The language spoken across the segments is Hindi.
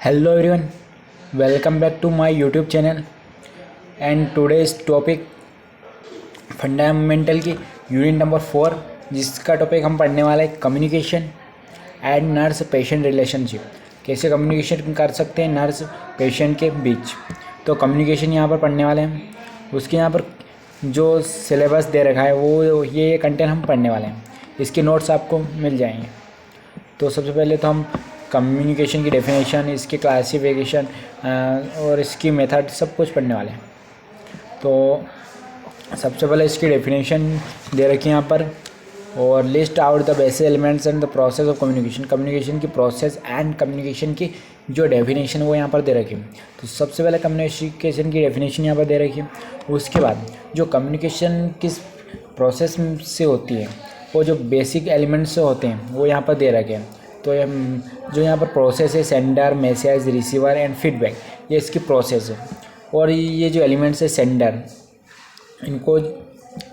Hello everyone, welcome back to my YouTube channel and today's topic fundamental की यूनिट नंबर 4 जिसका टॉपिक हम पढ़ने वाले हैं communication and nurse patient relationship. कैसे कम्युनिकेशन कर सकते हैं नर्स पेशेंट के बीच। तो कम्युनिकेशन यहाँ पर पढ़ने वाले हैं। उसके यहाँ पर जो सिलेबस दे रखा है वो ये कंटेंट हम पढ़ने वाले हैं। इसके नोट्स आपको मिल जाएंगे। तो सबसे पहले तो हम कम्युनिकेशन की डेफिनेशन, इसकी क्लासिफिकेशन और इसकी मेथड सब कुछ पढ़ने वाले हैं। तो सबसे पहले इसकी डेफिनेशन दे रखी है यहाँ पर, और list out the basic elements and the process of communication. Communication की प्रोसेस एंड कम्युनिकेशन की जो डेफिनेशन वो यहाँ पर दे रखी है। तो सबसे पहले कम्युनिकेशन की डेफिनेशन यहाँ पर दे रखी है। उसके बाद जो कम्युनिकेशन किस प्रोसेस से होती है, वो जो बेसिक एलिमेंट्स से होते हैं वो यहाँ पर दे रखे हैं। तो जो यहाँ पर प्रोसेस है, sender, message, receiver and feedback, ये इसकी प्रोसेस है। और ये जो एलिमेंट्स है सेंडर, इनको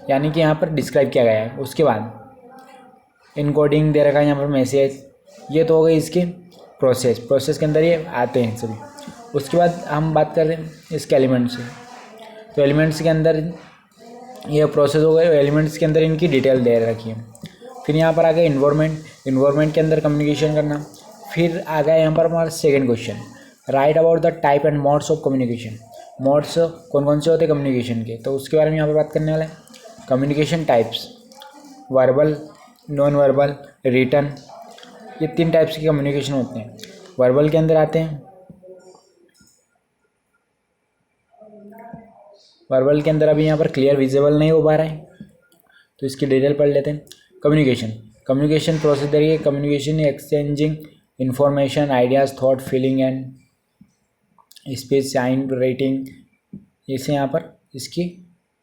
यानी कि यहाँ पर डिस्क्राइब किया गया है। उसके बाद इनकोडिंग दे रखा है यहाँ पर मैसेज, ये तो हो गई इसकी प्रोसेस के अंदर ये आते हैं सभी। उसके बाद हम बात कर रहे हैं इसके एलिमेंट्स से। तो एलिमेंट्स के अंदर ये प्रोसेस हो गए, एलिमेंट्स के अंदर इनकी डिटेल दे रखी है। फिर यहाँ पर आ गया इन्वायरमेंट के अंदर कम्युनिकेशन करना। फिर आ गया यहाँ पर हमारा second question, right about the type and modes of communication. Modes कौन कौन से होते हैं कम्युनिकेशन के, तो उसके बारे में यहाँ पर बात करने वाले हैं। Communication types, verbal, non verbal, written, ये 3 टाइप्स के कम्युनिकेशन होते हैं। वर्बल के अंदर आते हैं, वर्बल के अंदर अभी यहाँ पर क्लियर विजिबल नहीं हो पा रहा है, तो इसकी डिटेल पढ़ लेते हैं। कम्युनिकेशन प्रोसेस देखिए, communication exchanging information, ideas, thought, feeling and speech, sign, writing, इसे यहाँ पर इसकी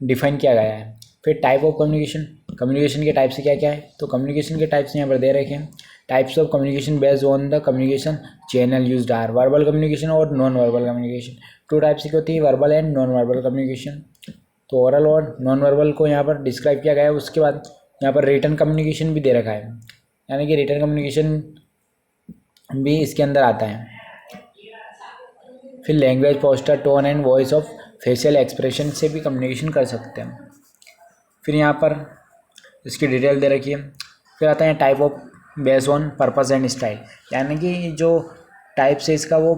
डिफाइन किया गया है। फिर टाइप ऑफ कम्युनिकेशन के टाइप से क्या क्या है, तो कम्युनिकेशन के टाइप्स यहाँ पर दे रखे हैं। Types of communication based on the communication channel used are verbal communication और नॉन वर्बल कम्युनिकेशन। 2 टाइप्स की होती है, verbal and non verbal communication. तो ओरल और नॉन वर्बल को यहाँ पर डिस्क्राइब किया गया है। उसके बाद यहाँ पर रिटन कम्युनिकेशन भी दे रखा है, यानी कि रिटन कम्युनिकेशन भी इसके अंदर आता है। फिर language, poster, tone and voice of facial expression से भी कम्युनिकेशन कर सकते हैं। फिर यहाँ पर इसकी डिटेल दे रखी है। फिर आता है type of based on purpose and style, यानी कि जो टाइप्स है इसका वो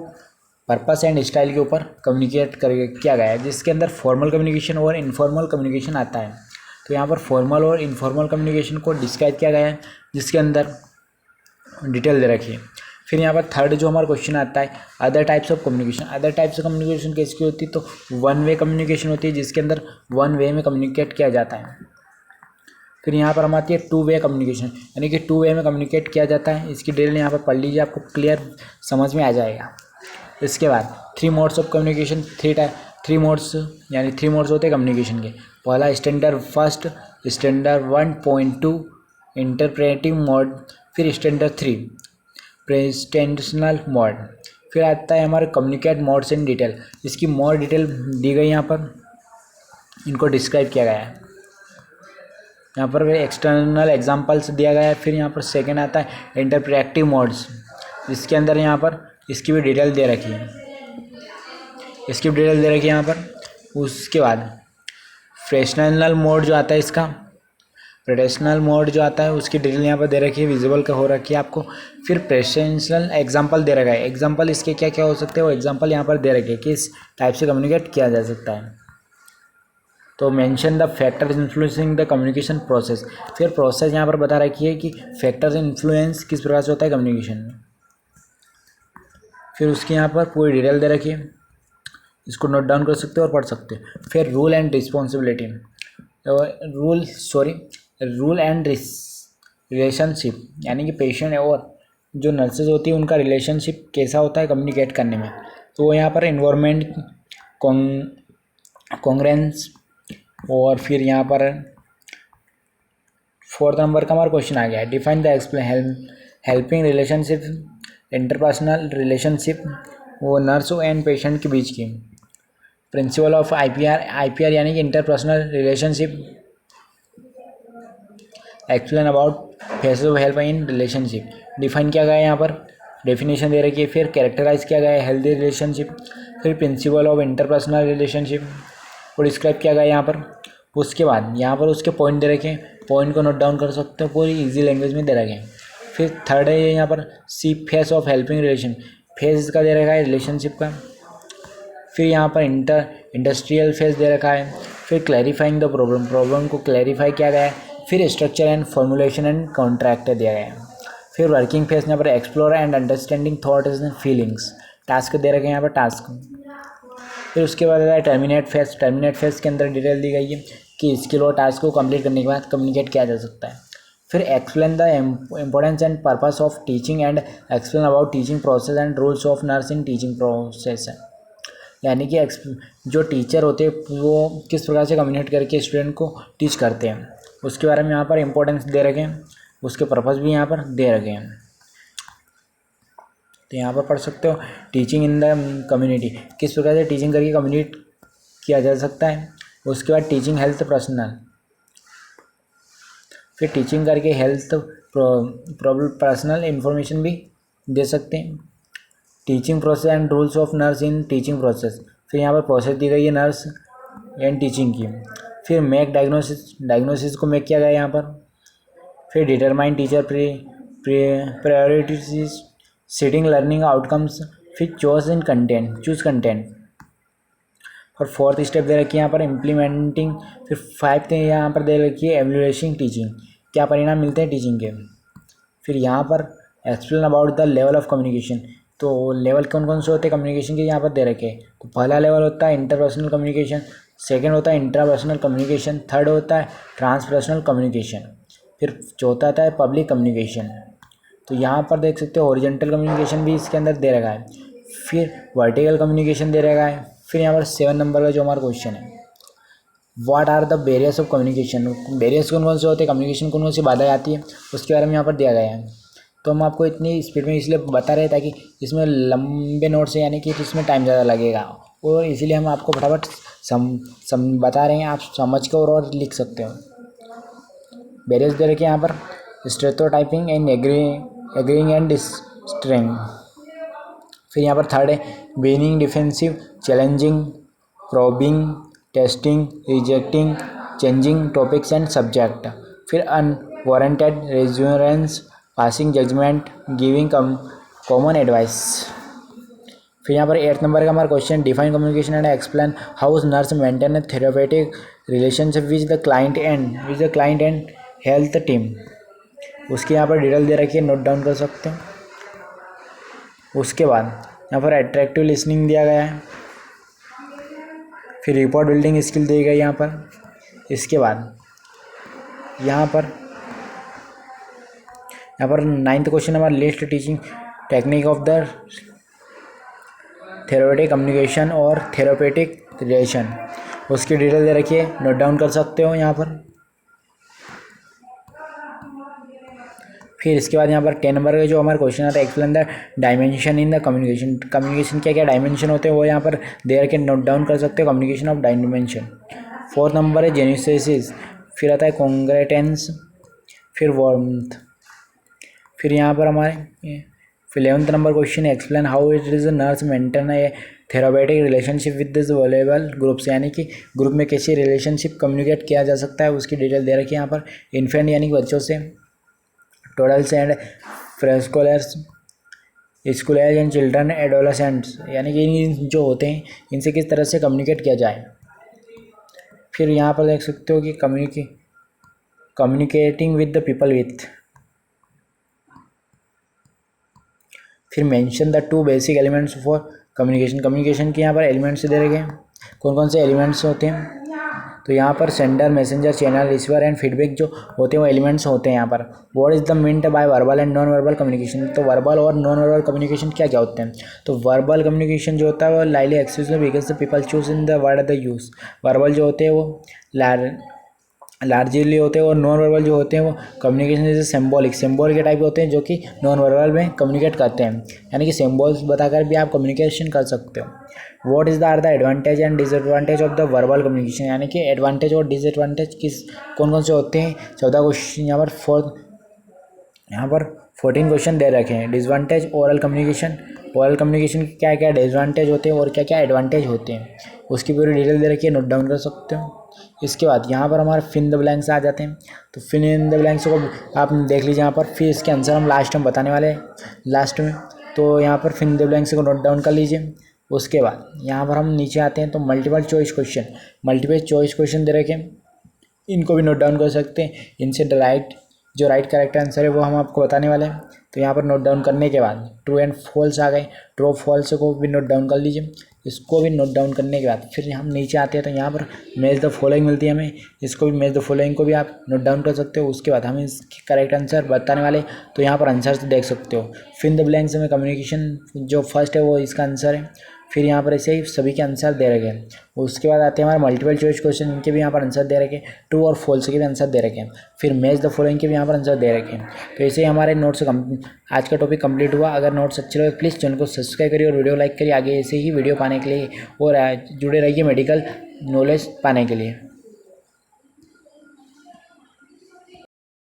पर्पस एंड स्टाइल के ऊपर कम्युनिकेट किया गया है, जिसके अंदर फॉर्मल कम्युनिकेशन और इनफॉर्मल कम्युनिकेशन आता है। तो यहाँ पर फॉर्मल और इनफॉर्मल कम्युनिकेशन को डिस्क्राइब किया गया है, जिसके अंदर डिटेल दे रखी है। फिर यहाँ पर थर्ड जो हमारा क्वेश्चन आता है, other types of communication. Other types of communication कैसी होती है, तो 1 वे कम्युनिकेशन होती है, जिसके अंदर 1 वे में कम्युनिकेट किया जाता है। फिर यहाँ पर हम आती है 2 वे कम्युनिकेशन, यानी कि 2 वे में कम्युनिकेट किया जाता है। इसकी डिटेल यहाँ पर पढ़ लीजिए, आपको क्लियर समझ में आ जाएगा। इसके बाद 3 मोड्स ऑफ कम्युनिकेशन, 3 मोड्स, यानी 3 मोड्स होते हैं कम्युनिकेशन के। पहला standard first, standard 1.2 interpretive mode, फिर स्टैंडर्ड 3 प्रेजेंटेशनल मोड। फिर आता है हमारे कम्युनिकेट मोड्स इन डिटेल। इसकी मोर डिटेल दी गई, यहाँ पर इनको डिस्क्राइब किया गया है। यहाँ पर एक्सटर्नल एग्जांपल्स दिया गया है। फिर यहाँ पर सेकंड आता है इंटरप्रेटिव मोड्स, जिसके अंदर यहाँ पर इसकी भी डिटेल दे रखी है, इसकी भी डिटेल दे रखी है यहाँ पर। उसके बाद फ्रेशनल मोड जो आता है, इसका प्रेडेशनल मोड जो आता है उसकी डिटेल यहाँ पर दे रखी है, विजिबल का हो रखी है आपको। फिर प्रेजेंशियल एग्जांपल दे रखा है, एग्जांपल इसके क्या क्या हो सकते हैं वो एग्जांपल यहाँ पर दे रखे हैं, किस टाइप से कम्युनिकेट किया जा सकता है। तो mention the factors influencing the communication process. फिर प्रोसेस यहाँ पर बता रखी है कि फैक्टर्स इन्फ्लुएंस किस प्रकार से होता है कम्युनिकेशन में। फिर उसकी यहाँ पर पूरी डिटेल दे रखी है, इसको नोट डाउन कर सकते हो और पढ़ सकते हो। फिर rule and responsibility, rule and relationship, यानी कि पेशेंट और जो नर्सेज होती है उनका रिलेशनशिप कैसा होता है कम्युनिकेट करने में। तो वो यहाँ पर इन्वायरमेंट, कॉन्ग्रेंस, और फिर यहाँ पर 4th नंबर का हमारा क्वेश्चन आ गया है, define the explain helping relationship, interpersonal relationship, वो नर्स एंड पेशेंट के बीच की। प्रिंसिपल ऑफ आईपीआर यानी कि interpersonal relationship, explain about faces of help in relationship, define किया गया है यहाँ पर। डेफिनेशन दे रखी है। फिर कैरेक्टराइज किया गया है हेल्दी रिलेशनशिप, फिर प्रिंसिपल ऑफ इंटरपर्सनल रिलेशनशिप को डिस्क्राइब किया गया है यहाँ पर। उसके बाद यहाँ पर उसके पॉइंट दे रखे हैं, पॉइंट को नोट डाउन कर सकते हो, पूरी इजी लैंग्वेज में दे रखे हैं। फिर थर्ड है यहाँ पर C phase of helping relation, phase इसका दे रखा है रिलेशनशिप का। फिर यहाँ पर इंडस्ट्रियल फेस दे रखा है। फिर क्लैरिफाइंग द प्रॉब्लम, प्रॉब्लम को क्लैरिफाई किया गया है। फिर structure and formulation and contract दिया गया है। फिर वर्किंग फेस यहाँ पर explore and understanding thoughts and feelings, task दे रखे हैं यहाँ पर टास्क। फिर उसके बाद है टर्मिनेट फेस, टर्मिनेट फेस के अंदर डिटेल दी गई है कि स्किल और टास्क को कंप्लीट करने के बाद कम्युनिकेट किया जा सकता है। फिर explain the importance and purpose of teaching and explain about teaching process and rules of nurse in teaching process, यानी कि जो टीचर होते हैं वो किस प्रकार से कम्युनिकेट करके स्टूडेंट को टीच करते हैं, उसके बारे में यहाँ पर इंपॉर्टेंस दे रखे हैं, उसके पर्पस भी यहाँ पर दे रखे हैं। तो यहाँ पर पढ़ सकते हो टीचिंग इन द कम्युनिटी, किस प्रकार से टीचिंग करके कम्युनिकेट किया जा सकता है। उसके बाद टीचिंग हेल्थ पर्सनल, फिर टीचिंग करके हेल्थ पर्सनल इंफॉर्मेशन भी दे सकते हैं। Teaching process and rules of nurse in teaching process, फिर यहाँ पर प्रोसेस दी गई है नर्स एंड टीचिंग की। फिर मेक डायग्नोसिस, डायग्नोसिस को मेक किया गया है यहाँ पर। फिर determine teacher priorities, setting learning outcomes, फिर choose in content, choose content. और फोर्थ स्टेप दे रखी है यहाँ पर इम्प्लीमेंटिंग। फिर फाइव यहाँ पर दे रखी है एवल्यूएटिंग टीचिंग, क्या परिणाम मिलते हैं टीचिंग के। फिर यहाँ पर explain about the level of communication, तो लेवल कौन कौन से होते हैं कम्युनिकेशन के यहाँ पर दे रखे हैं। तो पहला लेवल होता है इंटरपर्सनल कम्युनिकेशन, सेकंड होता है इंट्रापर्सनल कम्युनिकेशन, थर्ड होता है ट्रांसपर्सनल कम्युनिकेशन, फिर चौथा आता है पब्लिक कम्युनिकेशन। तो यहाँ पर देख सकते हो हॉरिजॉन्टल कम्युनिकेशन भी इसके अंदर दे रखा है, फिर वर्टिकल कम्युनिकेशन दे रखा है। फिर यहाँ पर 7 नंबर का जो हमारा क्वेश्चन है, what are the barriers of communication, barriers कौन कौन से होते हैं, कम्युनिकेशन कौन कौन सी बाधाएं आती है, उसके बारे में यहाँ पर दिया गया है। तो हम आपको इतनी स्पीड में इसलिए बता रहे हैं ताकि इसमें लंबे नोट्स हैं, यानी कि इसमें टाइम ज़्यादा लगेगा, और इसीलिए हम आपको फटाफट बता रहे हैं, आप समझ के और लिख सकते हो। बैरियर्स दे रखे यहाँ पर stereotyping and agreeing and disagreeing. फिर यहाँ पर थर्ड है being defensive, challenging, probing, testing, rejecting, changing topics and subject. फिर unwarranted reassurance, passing judgement, giving common advice. फिर यहाँ पर 8 नंबर का हमारा question define communication and explain how nurse maintain a therapeutic relationship with the client and health team. उसकी यहाँ पर डिटेल दे रखी है, नोट डाउन कर सकते हैं। उसके बाद यहाँ पर अट्रैक्टिव लिसनिंग दिया गया है, फिर रिपोर्ट बिल्डिंग स्किल दी गई यहाँ पर। इसके बाद यहाँ पर 9th क्वेश्चन हमारा list teaching technique of the therapeutic communication और थेरेपेटिक रिलेशन, उसकी डिटेल दे रखी है, नोट डाउन कर सकते हो यहाँ पर। फिर इसके बाद यहाँ पर 10 नंबर का जो हमारा क्वेश्चन आता है explain the dimension in the communication, communication क्या क्या डायमेंशन होते हैं वो यहाँ पर दे रखे, नोट डाउन कर सकते हो, communication of dimension. 4th number है जेनेसिस, फिर आता है कॉन्ग्रेटेंस, फिर वार्मथ। फिर यहाँ पर हमारे 11th नंबर क्वेश्चन है explain how it is nurse maintain a therapeutic relationship with this vulnerable groups, यानी कि ग्रुप में कैसे रिलेशनशिप कम्युनिकेट किया जा सकता है, उसकी डिटेल दे रखी है यहाँ पर। इन्फेंट यानी कि बच्चों से, toddlers and preschoolers, school age and children adolescents, यानी कि जो होते हैं इनसे किस तरह से कम्युनिकेट किया जाए। फिर यहाँ पर देख सकते हो कि communicating with the people with. फिर mention the 2 basic elements for communication, communication के यहाँ पर एलिमेंट्स दे रखे हैं, कौन कौन से एलिमेंट्स होते हैं। तो यहाँ पर sender, messenger, channel, receiver and feedback जो होते हैं वो एलिमेंट्स होते हैं यहाँ पर। What is the meant by verbal and non verbal communication, तो वर्बल और नॉन वर्बल कम्युनिकेशन क्या क्या होते हैं। तो वर्बल कम्युनिकेशन जो होता है वो लाइली exclusive because the people choose in the word the use. Verbal जो होते हैं वो लार्जली होते हैं, और नॉन वर्बल जो होते हैं वो कम्युनिकेशन जैसे सिंबॉलिक के टाइप होते हैं जो कि नॉन वर्बल में कम्युनिकेट करते हैं, यानी कि सिंबल्स बताकर भी आप कम्युनिकेशन कर सकते हो। What is the advantage and disadvantage of the verbal communication, यानी कि एडवांटेज और डिसएडवांटेज कौन कौन से होते हैं। 14 क्वेश्चन यहाँ पर 14 क्वेश्चन दे रखे हैं। डिसएडवांटेज ओरल कम्युनिकेशन के क्या क्या डिसएडवांटेज होते हैं और क्या क्या एडवांटेज होते हैं उसकी पूरी डिटेल दे रखी है, नोट डाउन कर सकते हो। इसके बाद यहाँ पर हमारे फिन द ब्लैंक्स आ जाते हैं। तो फिन इन द ब्लैंक्स को आप देख लीजिए यहाँ पर, फिर इसके आंसर हम लास्ट में बताने वाले हैं लास्ट में। तो यहाँ पर फिन द ब्लैंक्स को नोट डाउन कर लीजिए। उसके बाद यहाँ पर हम नीचे आते हैं तो मल्टीपल चॉइस क्वेश्चन दे रखे हैं, इनको भी नोट डाउन कर सकते हैं। इनसे जो राइट करेक्ट आंसर है वो हम आपको बताने वाले हैं। तो यहाँ पर नोट डाउन करने के बाद ट्रू एंड फॉल्स आ गए, ट्रू और फॉल्स को भी नोट डाउन कर लीजिए। इसको भी नोट डाउन करने के बाद फिर हम नीचे आते हैं तो यहाँ पर मैच द फॉलोइंग मिलती है हमें, इसको भी मैच द फॉलोइंग को भी आप नोट डाउन कर सकते हो। उसके बाद हम इसके करेक्ट आंसर बताने वाले, तो यहाँ पर आंसर देख सकते हो। फिन द ब्लैंक्स में कम्युनिकेशन जो फर्स्ट है वो इसका आंसर है। फिर यहाँ पर ऐसे ही सभी के आंसर दे रखे हैं। उसके बाद आते हैं हमारे मल्टीपल चॉइस क्वेश्चन, इनके भी यहाँ पर आंसर दे रखे हैं, ट्रू और फॉल्स के भी आंसर दे रखे हैं। फिर मैच द फॉलोइंग के भी यहाँ पर आंसर दे रखे हैं। तो ऐसे ही हमारे नोट्स आज का टॉपिक कंप्लीट हुआ। अगर नोट्स अच्छे लगे प्लीज़ चैनल को सब्सक्राइब करिए और वीडियो लाइक करिए, आगे ऐसे ही वीडियो पाने के लिए और जुड़े रहिए मेडिकल नॉलेज पाने के लिए।